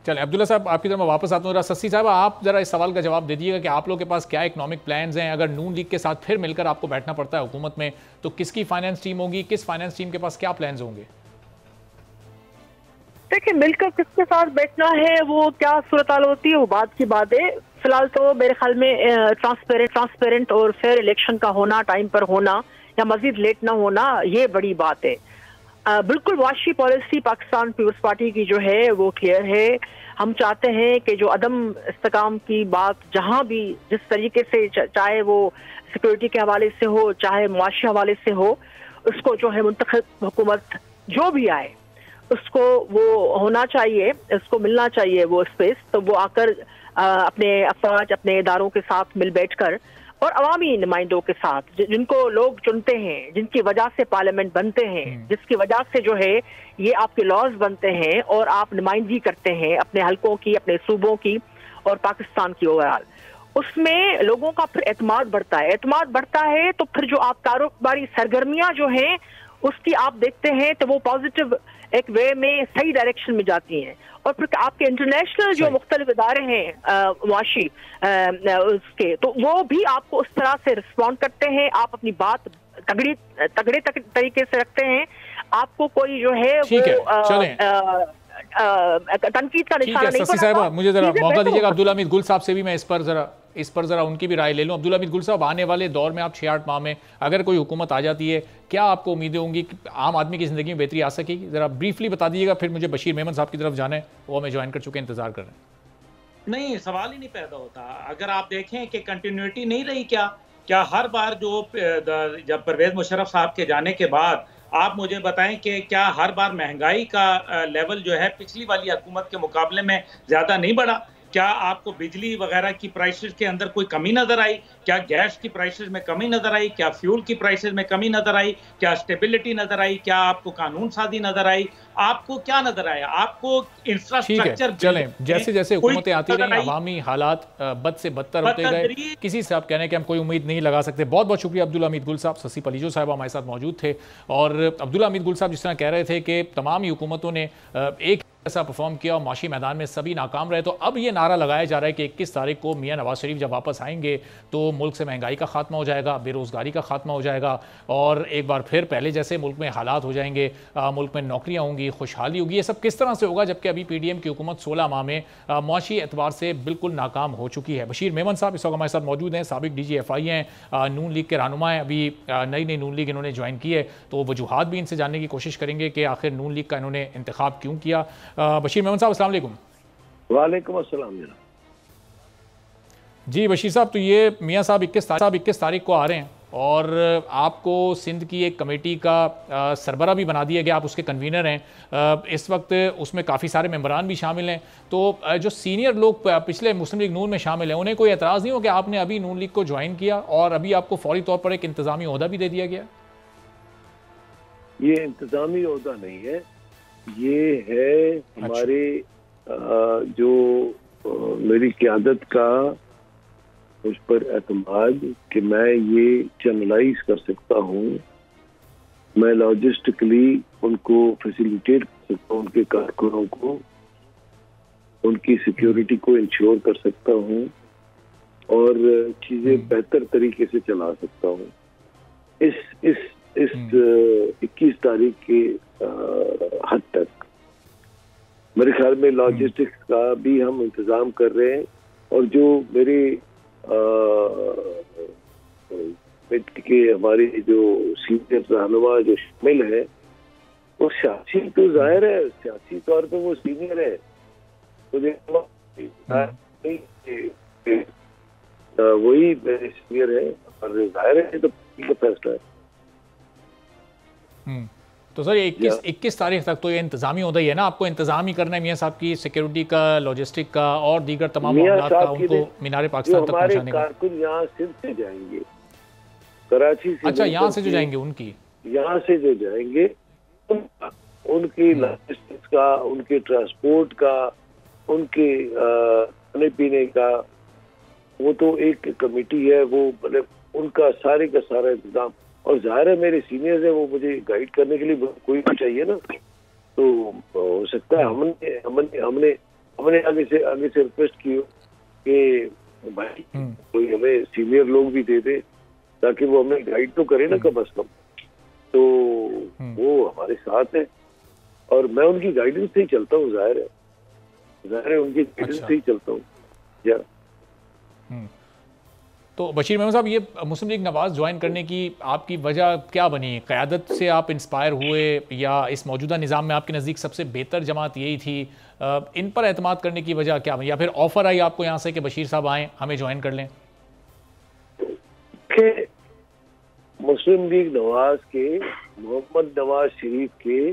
चले अब्दुल्ला साहब आपकी तरफ मैं वापस आता हूँ। शशि साहब, आप जरा इस सवाल का जवाब दे दीजिएगा कि आप लोगों के पास क्या इकोनॉमिक प्लान्स हैं? अगर नून लीग के साथ फिर मिलकर आपको बैठना पड़ता है हुकूमत में तो किसकी फाइनेंस टीम होगी, किस फाइनेंस टीम के पास क्या प्लान्स होंगे? देखिए, मिलकर किसके साथ बैठना है, वो क्या सूरत हाल होती है वो बात की बात है। फिलहाल तो मेरे ख्याल में ट्रांसपेरेंट और फेयर इलेक्शन का होना, टाइम पर होना या मजीद लेट ना होना, ये बड़ी बात है। बिल्कुल वाशी पॉलिसी पाकिस्तान पीपल्स पार्टी की जो है वो क्लियर है। हम चाहते हैं कि जो अदम इस्तेकाम की बात जहां भी जिस तरीके से, चाहे वो सिक्योरिटी के हवाले से हो, चाहे मुआशी हवाले से हो, उसको जो है मुंतखब हुकूमत जो भी आए उसको वो होना चाहिए, उसको मिलना चाहिए वो स्पेस। तो वो आकर अपने अफवाज, अपने इदारों के साथ मिल बैठकर और अवामी नुमाइंदों के साथ, जिनको लोग चुनते हैं, जिनकी वजह से पार्लियामेंट बनते हैं, जिसकी वजह से जो है ये आपके लॉज बनते हैं और आप नुमाइंदगी करते हैं अपने हलकों की, अपने सूबों की और पाकिस्तान की ओवरऑल, उसमें लोगों का फिर एतमाद बढ़ता है। एतमाद बढ़ता है तो फिर जो आप कारोबारी सरगर्मियां जो हैं उसकी आप देखते हैं तो वो पॉजिटिव एक वे में सही डायरेक्शन में जाती हैं। और फिर आपके इंटरनेशनल जो मुख्तलिफ इदारे हैं मुआशी उसके, तो वो भी आपको उस तरह से रिस्पॉन्ड करते हैं। आप अपनी बात तगड़े तरीके से रखते हैं, आपको कोई जो है वो तनकीद का निशाना नहीं पड़ता। मुझे जरा मौका दीजिएगा अब्दुल्ला हमीद गुल साहब से भी मैं इस पर जरा उनकी भी राय ले लूं। अब्दुल्ला हमीद गुल साहब, आने वाले दौर में आप 6-8 माह में अगर कोई हुकूमत आ जाती है, क्या आपको उम्मीदें होंगी कि आम आदमी की जिंदगी में बेहतरी आ सकेगी? जरा ब्रीफली बता दीजिएगा, फिर मुझे बशीर मेमन साहब की तरफ जाना है, वो हमें ज्वाइन कर चुके हैं, इंतजार कर रहे हैं। नहीं, सवाल ही नहीं पैदा होता। अगर आप देखें कि कंटिन्यूटी नहीं रही, क्या हर बार जो जब परवेज मुशर्रफ साहब के जाने के बाद आप मुझे बताएं कि क्या हर बार महंगाई का लेवल जो है पिछली वाली हुकूमत के मुकाबले में ज्यादा नहीं बढ़ा? क्या आपको बिजली वगैरह की प्राइसेस के अंदर कोई कमी नजर आई? क्या गैस की प्राइसेस में कमी नजर आई? क्या फ्यूल की प्राइसेस में कमी नजर आई? क्या स्टेबिलिटी नजर आई? क्या आपको कानून साजी नजर आई? आपको क्या नजर आया? आपको इंफ्रास्ट्रक्चर, चलें जैसे जैसे हुकूमतें आती रही, अवामी हालात बद से बदतर होते गए, किसी से आप कहने कि हम कोई उम्मीद नहीं लगा सकते। बहुत बहुत शुक्रिया अब्दुल्ला हमीद गुल साहब। शशि पलीजो साहब हमारे साथ मौजूद थे और अब्दुल्ला हमीद गुल साहब जिस तरह कह रहे थे कि तमाम ही हुकूमतों ने एक ऐसा परफॉर्म किया और माशी मैदान में सभी नाकाम रहे, तो अब ये नारा लगाया जा रहा है कि 21 तारीख को मियां नवाज शरीफ जब वापस आएंगे तो मुल्क से महंगाई का खात्मा हो जाएगा, बेरोजगारी का खात्मा हो जाएगा और एक बार फिर पहले जैसे मुल्क में हालात हो जाएंगे, मुल्क में नौकरियां होंगी, खुशहाली होगी। ये सब किस तरह से होगा जबकि अभी PDM की हुकूमत 16 माह में मुआशी एतबार से बिल्कुल नाकाम हो चुकी है। बशीर मेमन साहब इस वक्त हमारे साथ मौजूद हैं, साबिक DGFI हैं, नून लीग के रहनुमा हैं, अभी नई नून लीग इन्होंने ज्वाइन की है, तो वजूहात भी इनसे जानने की कोशिश करेंगे कि आखिर नून लीग का इन्होंने इंतखाब क्यों किया। बशीर मेमन साहब अस्सलाम वालेकुम। वालेकुम अस्सलाम जी बशीर साहब, तो ये मियां साहब 21 तारीख को आ रहे हैं और आपको सिंध की एक कमेटी का सरबरा भी बना दिया गया, आप उसके कन्वीनर हैं। इस वक्त उसमें काफ़ी सारे मेंबरान भी शामिल हैं। तो जो सीनियर लोग पिछले मुस्लिम लीग नून में शामिल हैं, उन्हें कोई एतराज़ नहीं हो कि आपने अभी नून लीग को ज्वाइन किया और अभी आपको फौरी तौर पर एक इंतज़ामी ओहदा भी दे दिया गया? ये इंतजामी ओहदा नहीं है, ये है हमारे जो मेरी क़यादत का मुझ पर एतमाद कि मैं ये चैनलाइज कर सकता हूँ, मैं लॉजिस्टिकली उनको फैसिलिटेट कर सकता हूँ, उनके कारकुनों को, उनकी सिक्योरिटी को इंश्योर कर सकता हूँ और चीज़ें बेहतर तरीके से चला सकता हूँ। इस 21 तारीख के हद तक मेरे ख्याल में लॉजिस्टिक्स का भी हम इंतज़ाम कर रहे हैं। और जो मेरे के हमारे जो सीनियर रहनुमा जो शामिल है, वो सियासी तो जाहिर है, सियासी तौर पे वो सीनियर है, तो वही मेरे सीनियर है और जाहिर है तो फैसला है। तो सर ये 21 तारीख तक तो ये इंतजामी ओहदा ही है ना, आपको इंतजाम ही करना है मियाँ साहब की सिक्योरिटी का, लॉजिस्टिक का और दीगर तमाम मामलात का, उनको मीनार पाकिस्तान तक पहुंचाने का। कारकुन यहाँ सिंध से जाएंगे, कराची से। अच्छा, यहाँ से जो जाएंगे उनकी, यहाँ से जो जाएंगे उनकी लॉजिस्टिक्स का, उनके ट्रांसपोर्ट का, उनके खाने पीने का, वो तो एक कमेटी है, वो मतलब उनका सारे का सारा इंतजाम। और जाहिर है मेरे सीनियर्स हैं, वो मुझे गाइड करने के लिए कोई भी चाहिए ना, तो हो सकता है हमने आगे से रिक्वेस्ट की हो कि भाई कोई हमें सीनियर लोग भी दे दे ताकि वो हमें गाइड तो करे ना कम अज कम। तो वो हमारे साथ है और मैं उनकी गाइडेंस से ही चलता हूँ, जाहिर है उनकी गाइडेंस से ही चलता हूँ। तो बशीर मेमन साहब, ये मुस्लिम लीग नवाज ज्वाइन करने की आपकी वजह क्या बनी? क़यादत से आप इंस्पायर हुए या इस मौजूदा निज़ाम में आपके नज़दीक सबसे बेहतर जमात यही थी? इन पर एतमाद करने की वजह क्या बनी, या फिर ऑफ़र आई आपको यहाँ से कि बशीर साहब आएँ हमें ज्वाइन कर लें? मुस्लिम लीग नवाज के, मोहम्मद नवाज शरीफ के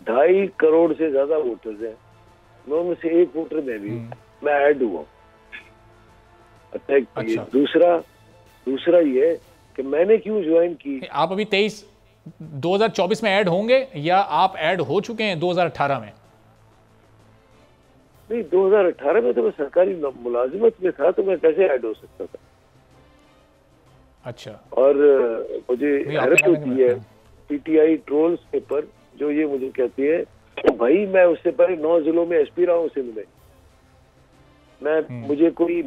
2.5 करोड़ से ज़्यादा वोटर्स हैं, मैं उनमें से एक वोटर में भी मैं ऐड हुआ। अच्छा, दूसरा ये कि मैंने क्यों ज्वाइन की। आप अभी 2024 में ऐड होंगे या आप ऐड हो चुके हैं 2018 में? नहीं, 2018 में तो मैं सरकारी मुलाजिमत में था, तो मैं कैसे ऐड हो सकता था। अच्छा। और मुझे हैरत होती है पीटीआई ट्रोल्स के पर जो ये मुझे कहती है कि भाई मैं उससे पहले 9 जिलों में एसपी रहा हूँ सिंध में, मैं कोई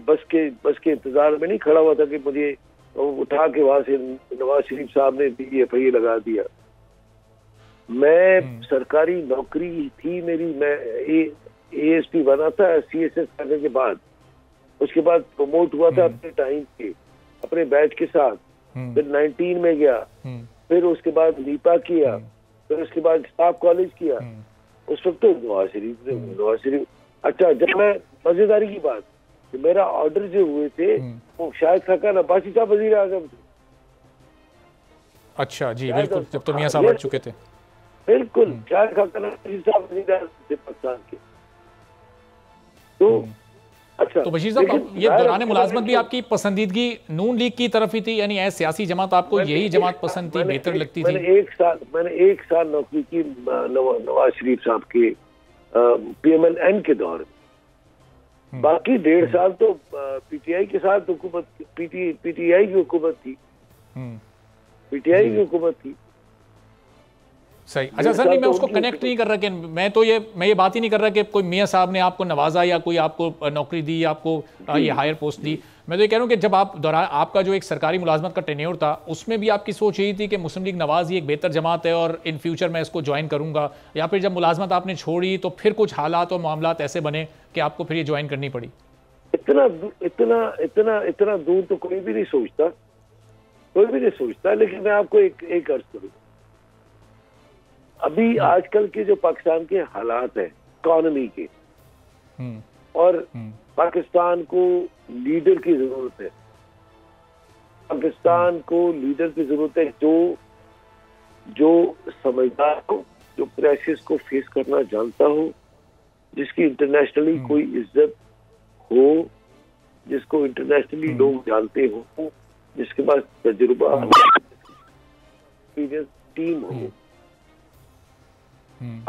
बस के इंतजार में नहीं खड़ा हुआ था कि मुझे उठा के वहां से नवाज शरीफ साहब ने DFI लगा दिया। मैं सरकारी नौकरी थी मेरी, मैं ASP बना था CSS करने के बाद, उसके बाद प्रमोट हुआ था अपने टाइम के, अपने बैच के साथ, फिर 19 में गया, फिर उसके बाद नीपा किया, फिर उसके बाद स्टाफ कॉलेज किया। उस वक्त तो नवाज शरीफ अच्छा, जब मैं मजेदारी की बात कि मेरा ऑर्डर जो हुए थे वो शायद खाकान अब्बासी साहब वजीर आजम थे। अच्छा जी, बिल्कुल, जब तो मियां साहब हट चुके थे। बिल्कुल, शायद खाकान अब्बासी साहब वजीर आजम थे पाकिस्तान के। तो अच्छा, तो बशीर साहब, ये दौरान मुलाजमत भी आपकी पसंदीदगी नून लीग की तरफ ही थी, यानी ऐसी सियासी जमात आपको यही जमात पसंद थी, बेहतर लगती थी? मैंने एक साल नौकरी की नवाज शरीफ साहब के PMLN के दौर में, बाकी 1.5 साल तो PTI के साथ हुकूमत, PTI की हुकूमत थी, PTI की हुकूमत थी। सही। अच्छा सर, नहीं, मैं उसको कनेक्ट नहीं कर रहा कि मैं ये बात ही नहीं कर रहा कि कोई मियाँ साहब ने आपको नवाजा या कोई आपको नौकरी दी, आपको ये हायर पोस्ट दी। मैं तो ये कह रहा हूँ कि जब आपका जो एक सरकारी मुलाजमत का टेन्योर था, उसमें भी आपकी सोच यही थी कि मुस्लिम लीग नवाज ही एक बेहतर जमात है और इन फ्यूचर मैं इसको ज्वाइन करूँगा, या फिर जब मुलाजमत आपने छोड़ी तो फिर कुछ हालात और मामलात ऐसे बने कि आपको फिर ये ज्वाइन करनी पड़ी? इतना दूर तो कोई भी नहीं सोचता, लेकिन मैं आपको एक अर्ज करूँ, अभी आजकल के जो पाकिस्तान के हालात हैं इकोनॉमी के, और पाकिस्तान को लीडर की जरूरत है, पाकिस्तान को लीडर की जरूरत है जो समझदार हो, जो क्राइसिस को फेस करना जानता हो, जिसकी इंटरनेशनली कोई इज्जत हो, जिसको इंटरनेशनली लोग जानते हो, जिसके पास तजुर्बा एक्सपीरियंस टीम हो।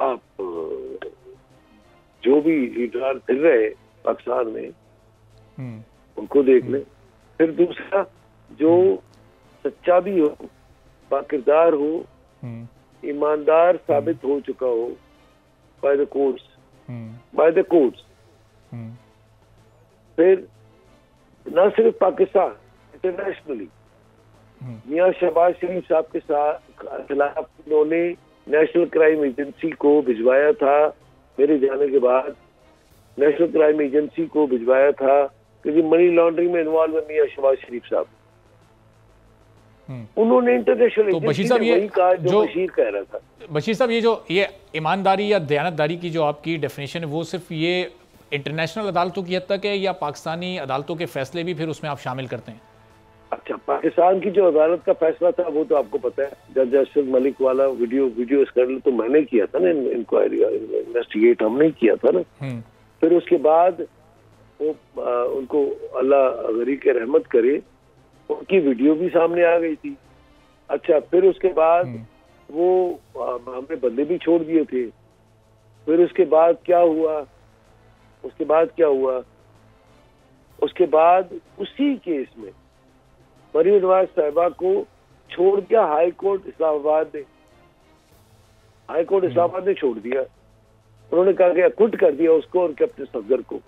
आप जो भी लीडर फिर रहे पाकिस्तान में उनको देख लें। फिर दूसरा, जो सच्चा भी हो, बाकिरदार हो, ईमानदार साबित हो चुका हो बाय द कोर्ट्स, फिर न सिर्फ पाकिस्तान, इंटरनेशनली मियां शहबाज शरीफ साहब के खिलाफ उन्होंने नेशनल क्राइम एजेंसी को भिजवाया था। मेरे जाने के बाद नेशनल क्राइम एजेंसी को भिजवाया था क्योंकि मनी लॉन्ड्रिंग में इन्वॉल्व है मियां शहबाज शरीफ साहब। उन्होंने इंटरनेशनल तो बशीर साहब ये कहा जो बशीर कह रहा था। बशीर साहब ये ईमानदारी या दयानतदारी की जो आपकी डेफिनेशन है वो सिर्फ ये इंटरनेशनल अदालतों की हद तक है या पाकिस्तानी अदालतों के फैसले भी फिर उसमें आप शामिल करते हैं? अच्छा, पाकिस्तान की जो अदालत का फैसला था वो तो आपको पता है, जज अशरफ मलिक वाला वीडियो स्कैंडल तो मैंने किया था ना, इंक्वायरी इन्वेस्टिगेट हमने किया था ना। फिर उसके बाद वो उनको अल्लाह गरीब के रहमत करे, उनकी वीडियो भी सामने आ गई थी। अच्छा, फिर उसके बाद वो हमने बंदे भी छोड़ दिए थे। फिर उसके बाद क्या हुआ, उसके बाद उसी केस में मरीम नवाज साहिबा को छोड़ दिया हाई कोर्ट इस्लामाबाद ने छोड़ दिया। उन्होंने कहा कि अक्विट कर दिया उसको और अपने सफदर को,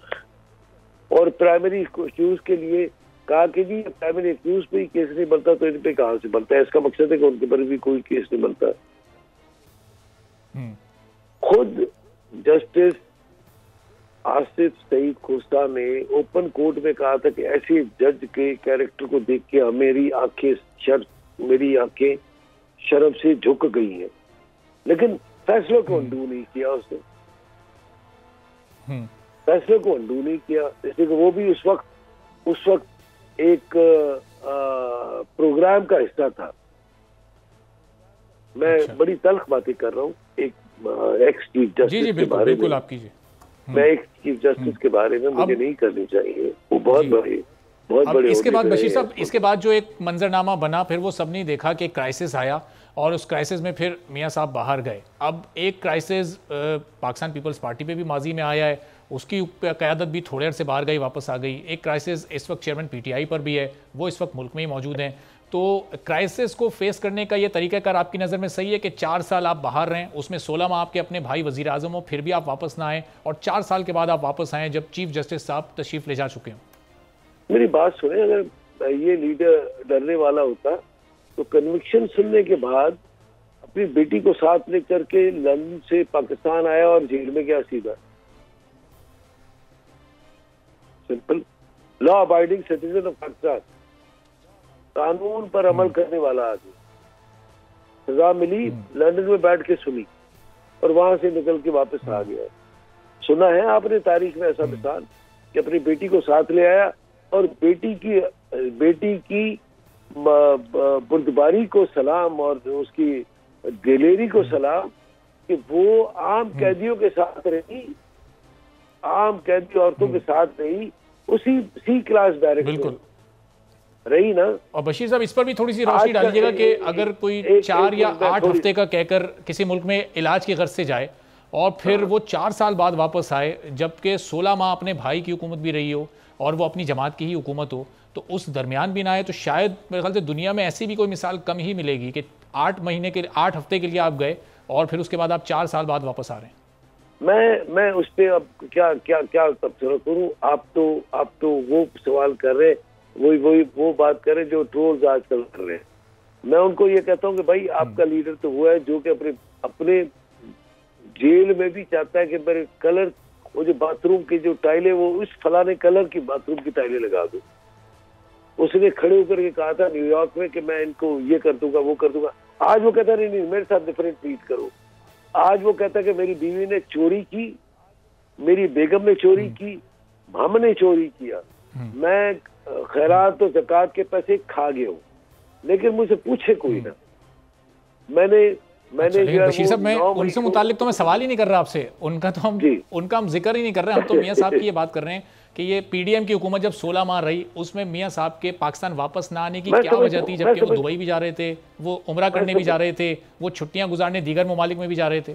और प्राइमरी एक्यूज के लिए कहा कि जी प्राइमरी एक्यूज पे ही केस नहीं बनता तो इन पे कहां से बनता है। इसका मकसद है कि उनके पर भी कोई केस नहीं बनता। खुद जस्टिस आसिफ सईद खोसा ने ओपन कोर्ट में कहा था कि ऐसे जज के कैरेक्टर को देख के मेरी आंखें शर्म से झुक गई हैं, लेकिन फैसलों को अंडू नहीं किया उसने, फैसले को अंडू नहीं किया। इसलिए वो भी उस वक्त एक प्रोग्राम का हिस्सा था। मैं बड़ी तल्ख बातें कर रहा हूँ एक एक्स चीफ जस्टिस के बारे में। आप कीजिए। मैं एक चीफ जस्टिस के बारे में मुझे नहीं करनी चाहिए, वो बहुत बड़े इसके बाद बशीर साहब, इसके बाद जो एक मंजरनामा बना फिर वो सबने देखा कि क्राइसिस आया और उस क्राइसिस में फिर मियां साहब बाहर गए। अब एक क्राइसिस पाकिस्तान पीपल्स पार्टी पे भी माजी में आया है, उसकी क़यादत भी थोड़े अर्से बाहर गई, वापस आ गई। एक क्राइसिस इस वक्त चेयरमैन पीटीआई पर भी है, वो इस वक्त मुल्क में ही मौजूद हैं। तो क्राइसिस को फेस करने का ये तरीक़ाकार आपकी नज़र में सही है कि 4 साल आप बाहर रहें, उसमें 16 माह आपके अपने भाई वज़ीर आज़म हो, फिर भी आप वापस ना आएँ, और 4 साल के बाद आप वापस आएँ जब चीफ जस्टिस साहब तशरीफ़ ले जा चुके हों? मेरी बात सुने, अगर ये लीडर डरने वाला होता तो कन्विक्शन सुनने के बाद अपनी बेटी को साथ लेकर के लंदन से पाकिस्तान आया और जेल में गया सीधा। Simple, law abiding citizen of Pakistan, कानून पर अमल करने वाला आदमी। सजा मिली, लंदन में बैठ के सुनी और वहां से निकल के वापस आ गया। सुना है आपने तारीख में ऐसा मिसाल कि अपनी बेटी को साथ ले आया और बेटी की बुर्दबारी को सलाम और उसकी दिलेरी को सलाम कि वो आम कैदियों के साथ रही, आम कैदी औरतों के साथ रही, उसी सी क्लास डायरेक्टर रही ना। और बशीर साहब, इस पर भी थोड़ी सी रोशनी डालिएगा कि अगर कोई 4 या 8 हफ्ते का कहकर किसी मुल्क में इलाज की गर्ज से जाए और फिर वो 4 साल बाद वापस आए, जबकि 16 माह अपने भाई की हुकूमत भी रही हो और वो अपनी जमात की ही हुकूमत हो, तो उस दरमियान भी ना आए, तो शायद मेरे ख्याल से दुनिया में ऐसी भी कोई मिसाल कम ही मिलेगी कि 8 हफ्ते के लिए आप गए और फिर उसके बाद आप 4 साल बाद वापस आ रहे हैं। मैं उस पर अब क्या तबसरा करूं? आप तो वो सवाल कर रहे हैं, वो बात कर रहे हैं जो ट्रोल्स आजकल कर रहे हैं। मैं उनको ये कहता हूं कि भाई आपका लीडर तो वो है जो कि अपने जेल में भी चाहता है कि मेरे कलर, वो जो बाथरूम की जो टाइलें, वो इस फलाने कलर की बाथरूम की टाइलें लगा दूं। उसने खड़े होकर के कहा था न्यूयॉर्क में कि मैं इनको ये कर दूंगा, वो कर दूंगा। आज वो कहता नहीं मेरे साथ डिफरेंट ट्रीट करो। आज वो कहता कि मेरी बीवी ने चोरी की, मेरी बेगम ने चोरी की, हमने चोरी किया। मैं खैरात और ज़कात के पैसे खा गया हूँ, लेकिन मुझसे पूछे कोई ना। मैंने अच्छा, लेकिन बशीर साहब, मैं उनसे मुतालिक तो मैं सवाल ही नहीं कर रहा आपसे, उनका हम जिक्र ही नहीं कर रहे हैं। हम तो मियाँ साहब की ये बात कर रहे हैं कि ये पीडीएम की हुकूमत जब 16 माह रही, उसमें मियाँ साहब के पाकिस्तान वापस ना आने की क्या वजह थी? जबकि वो दुबई भी जा रहे थे, वो उम्रा करने भी जा रहे थे, वो छुट्टियां गुजारने दीगर ममालिक में भी जा रहे थे।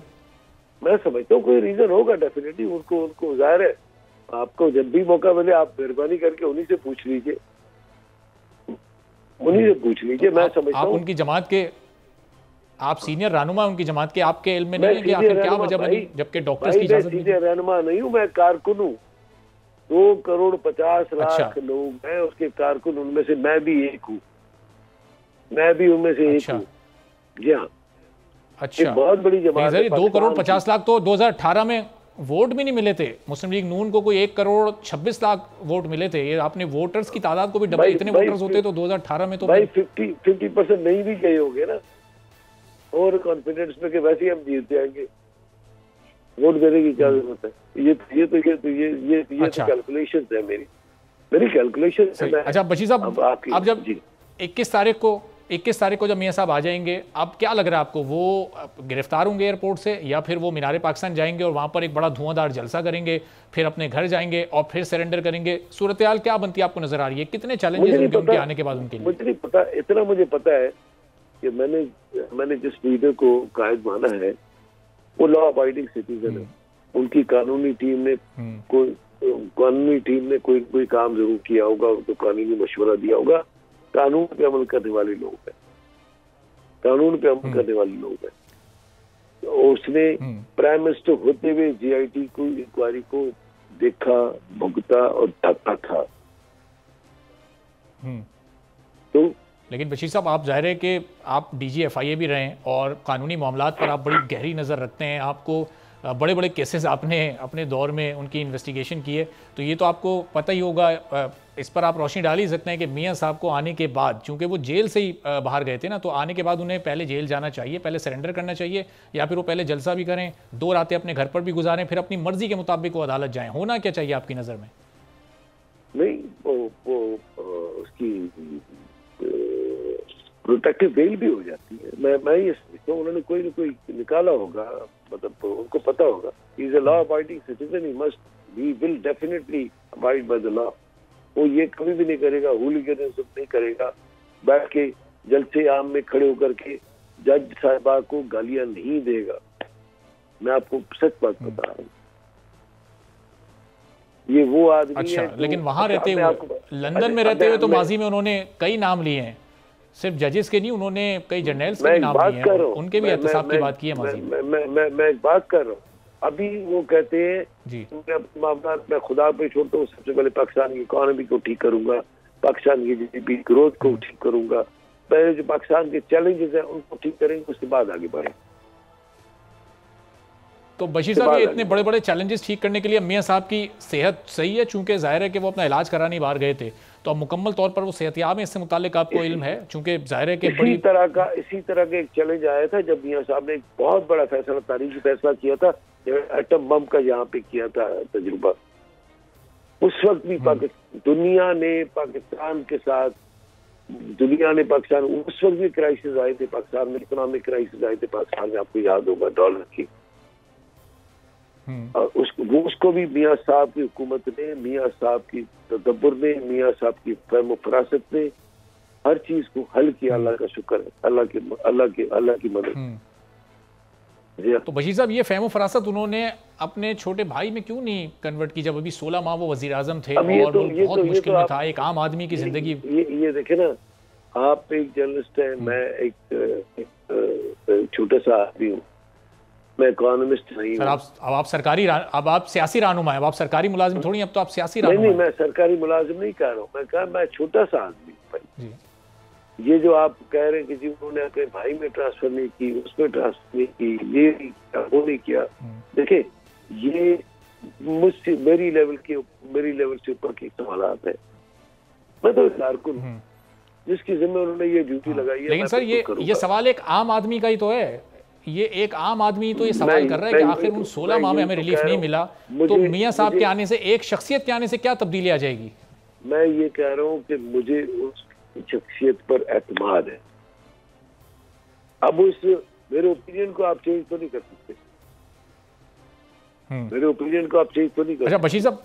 मैं समझता हूँ कोई रीजन होगा डेफिनेटली, उनको जाहिर है। आपको जब भी मौका मिले आप मेहरबानी करके उन्हीं से पूछ लीजिए, मैं समझता हूँ उनकी जमात के, आप सीनियर रहनुमा उनकी जमात के, आपके इल्म में नहीं है कि आखिर क्या वजह बनी, जबकि डॉक्टर्स की इजाजत? सीनियर रहनुमा नहीं हूँ, मैं कारकुन हूँ। 2,50,00,000 लोग हैं उसके कारकुन, उनमें से मैं भी एक हूँ, उनमें से एक हूँ। जी हाँ, अच्छा, बहुत बड़ी जमात है। 2,50,00,000 तो 2018 में वोट भी नहीं मिले थे। मुस्लिम लीग नून को कोई 1,26,00,000 वोट मिले थे। ये आपने वोटर्स की तादाद को भी डबल, इतने वोटर्स होते तो 2018 में तो भाई 50% नहीं भी गए होंगे ना, और कॉन्फिडेंस में कि वैसे ही हम जीत जाएंगे, वोट देने की क्या जरूरत है? ये तो कैलकुलेशन है मेरी कैलकुलेशन है। अच्छा बशीर साहब, आप जब 21 तारीख को जब मियाँ साहब आ जाएंगे, अब क्या लग रहा है आपको? वो गिरफ्तार होंगे एयरपोर्ट से, या फिर वो मीनार पाकिस्तान जाएंगे और वहां पर एक बड़ा धुआंधार जलसा करेंगे, फिर अपने घर जाएंगे और फिर सरेंडर करेंगे? सूरत-ए-हाल क्या बनती है आपको नजर आ रही है? कितने चैलेंजेस होंगे उनके आने के बाद उनके लिए? मुझे नहीं पता, इतना मुझे पता है कि मैंने जिस लीडर को कायद माना है वो लॉ अबाइडिंग सिटीजन है। उनकी कानूनी टीम ने कोई काम जरूर किया होगा, उनको कानूनी मशवरा दिया होगा। कानून पे अमल करने वाले लोग हैं, तो उसने प्राइम मिनिस्टर होते हुए जीआईटी को इंक्वायरी को देखा, भुगता और ढका था। तो लेकिन बशीर साहब, आप जाहिर है कि आप डीजी एफआईए भी रहे हैं और कानूनी मामलात पर आप बड़ी गहरी नज़र रखते हैं। आपको बड़े बड़े केसेस आपने अपने दौर में उनकी इन्वेस्टिगेशन की है, तो ये तो आपको पता ही होगा। इस पर आप रोशनी डाल ही सकते हैं कि मियाँ साहब को आने के बाद, चूंकि वो जेल से ही बाहर गए थे ना, तो आने के बाद उन्हें पहले जेल जाना चाहिए, पहले सरेंडर करना चाहिए, या फिर वो पहले जलसा भी करें, 2 रातें अपने घर पर भी गुजारें, फिर अपनी मर्जी के मुताबिक वो अदालत जाएं? होना क्या चाहिए आपकी नज़र में? नहीं, वो उसकी प्रोटेक्टिव बेल भी हो जाती है। मैं ये समझता हूँ उन्होंने कोई ना कोई निकाला होगा, मतलब उनको पता होगा he is a law abiding citizen, he will definitely abide by the law. वो ये कभी भी नहीं करेगा, हूलिगनिज्म नहीं करेगा, बैठ के जलसे आम में खड़े होकर के जज साहिबा को गालियां नहीं देगा। मैं आपको सच बात बता रहा हूँ, ये वो आदमी अच्छा, है। लेकिन वहां रहते हुए, लंदन में रहते हुए तो माजी में उन्होंने कई नाम लिए हैं, सिर्फ जजेस के नहीं, उन्होंने कई जर्नल्स के नाम लिए हैं, उनके भी एहतसाब की बात की है माजी में। मैं एक बात कर रहा हूँ, अभी वो कहते हैं जी, मामला मैं खुदा पे छोड़ता हूँ, सबसे पहले पाकिस्तान की इकोनॉमी को ठीक करूंगा, पाकिस्तान की जीडीपी ग्रोथ को ठीक करूंगा, पहले जो पाकिस्तान के चैलेंजेस हैं उनको ठीक करेंगे, उसके बाद आगे बढ़ेंगे। तो बशीर साहब, ये इतने बड़े बड़े चैलेंजेस ठीक करने के लिए मियाँ साहब की सेहत सही है? चूंकि जाहिर है कि वो अपना इलाज कराने बाहर गए थे, तो अब मुकम्मल तौर पर वो सेहतयाब है, इससे मुतालिक आपको इल्म है? चूंकि जाहिर है कि इसी तरह का एक चैलेंज आया था जब मियाँ साहब ने एक बहुत बड़ा फैसला, तारीखी फैसला किया था, एटम बम का यहाँ पे किया था तजुर्बा। उस वक्त भी दुनिया ने पाकिस्तान के साथ, उस वक्त भी क्राइसिस आए थे पाकिस्तान में, इकोनॉमिक क्राइसिस आए थे पाकिस्तान में, आपको याद होगा, डॉलर की। और उसको भी मियाँ साहब की हुकूमत ने, मियाँ साहब की तदब्बर ने, मियाँ साहब की फहम फरासत ने हर चीज को हल किया। अल्लाह का शुक्र है, अल्लाह की मदद। तो बशीर साहब, ये फहम फरासत उन्होंने अपने छोटे भाई में क्यों नहीं कन्वर्ट की, जब अभी 16 माह वो वजीर आजम थे और बहुत मुश्किल में था, एक आम आदमी की जिंदगी? ये देखे ना, आप एक जर्नलिस्ट है, मैं एक छोटा सा आदमी हूँ, मैं इकोनॉमिस्ट नहीं हूँ। अब आप सियासी रहनुमा है, अब आप सरकारी मुलाजिम थोड़ी, अब तो आप सियासी रहनुमा। नहीं, मैं सरकारी मुलाजिम नहीं कह रहा हूँ, मैं कहा मैं छोटा सा आदमी भाई। ये जो आप कह रहे हैं कि जी उन्होंने अपने भाई में ट्रांसफर नहीं की, उसमें ट्रांसफर नहीं की, ये नहीं किया, वो नहीं किया, देखिए ये मुझसे मेरी लेवल से ऊपर के सवालात है। मैं तो कारकुन हूँ जिसकी जिम्मे उन्होंने ये ड्यूटी लगाई है। लेकिन सर, ये सवाल एक आम आदमी का ही तो है, ये एक आम आदमी तो ये सवाल कर रहा है कि आखिर उन 16 माह में हमें रिलीफ नहीं मिला, तो मियाँ साहब के आने से, एक शख्सियत के आने से क्या तब्दीली आ जाएगी? मैं ये कह रहा हूँ कि मुझे उस शख्सियत पर एतमाद है। अब उस मेरे ओपिनियन को आप चेंज तो नहीं कर सकते, मेरे ओपिनियन को आप चेंज तो नहीं कर सकते। अच्छा बशीर साहब,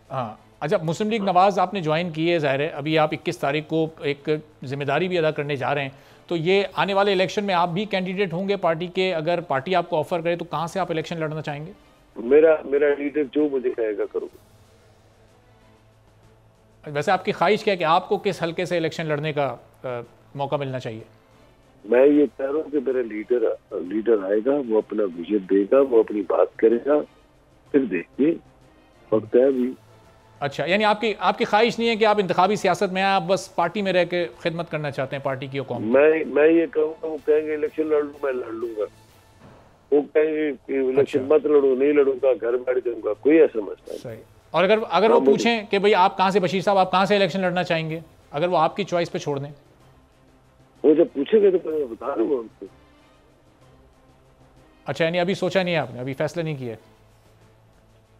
हाँ अच्छा, मुस्लिम लीग नवाज आपने ज्वाइन की है, ज़ाहिर है अभी आप 21 तारीख को एक जिम्मेदारी भी अदा करने जा रहे हैं, तो ये आने वाले इलेक्शन में आप भी कैंडिडेट होंगे पार्टी के? अगर पार्टी आपको ऑफर करे तो कहाँ से आप इलेक्शन लड़ना चाहेंगे? मेरा लीडर जो मुझे कहेगा करूँगा। वैसे आपकी ख्वाहिश क्या है कि आपको किस हल्के से इलेक्शन लड़ने का मौका मिलना चाहिए? मैं ये कह रहा हूँ कि मेरा लीडर आएगा, वो अपना विजन देगा, वो अपनी बात करेगा, फिर देखिए वक्त है अभी। अच्छा, यानी आपकी ख्वाहिश नहीं है कि आप इंतखाबी सियासत में आए, आप बस पार्टी में रह के खिदमत करना चाहते हैं पार्टी की कौम? मैं ये कहूँगा, वो कहेंगे इलेक्शन लड़ लूँ, मैं लड़ लूंगा। वो कहेंगे कि इलेक्शन मत लड़ो, नहीं लड़ूंगा, घर बैठ जाऊंगा, कोई ऐसा मसला नहीं। और अगर वो पूछें कि भाई आप कहाँ से, बशीर साहब आप कहाँ से इलेक्शन लड़ना चाहेंगे, अगर वो आपकी चॉइस पे छोड़ दें? वो जब पूछेंगे तो मैं बता दूंगा उनको। अच्छा, यानी अभी सोचा नहीं है आपने, अभी फैसला नहीं किया?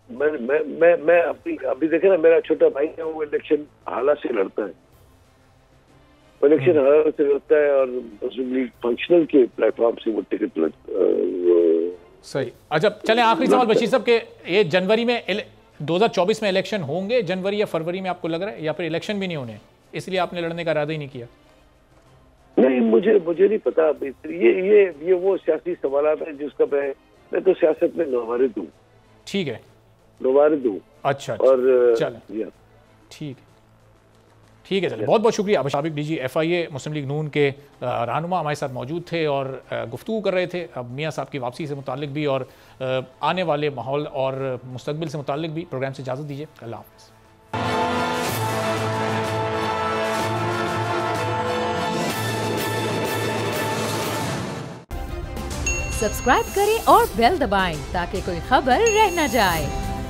मैं अभी देखे ना, मेरा छोटा भाई है, वो इलेक्शन हालात से लड़ता है, इलेक्शन हालात से लड़ता है, और मुस्लिम लीग फंक्शनल के प्लेटफॉर्म से वो टिकट सही। अच्छा चलें, आखिरी सवाल बशीर साहब के, ये जनवरी में 2024 में इलेक्शन होंगे, जनवरी या फरवरी में आपको लग रहा है, या फिर इलेक्शन भी नहीं होने इसलिए आपने लड़ने का इरादा ही नहीं किया? नहीं, मुझे नहीं पता। ये वो सियासी सवाल है जिसका मैं तो सियासत में नवारिद हूँ। ठीक है, नवारिद हूँ। अच्छा, और चलें ठीक है चलिए, बहुत बहुत शुक्रिया। साबिक डीजी FIA मुस्लिम लीग नून के रहनुमा हमारे साथ मौजूद थे और गुफ्तगू कर रहे थे अब मियाँ साहब की वापसी से मुतालिक भी और आने वाले माहौल और मुस्तकबिल से मुतालिक भी। प्रोग्राम से इजाज़त दीजिए, अल्लाह हाफ़िज़। सब्सक्राइब करें और बेल दबाएं ताकि कोई खबर रह न जाए।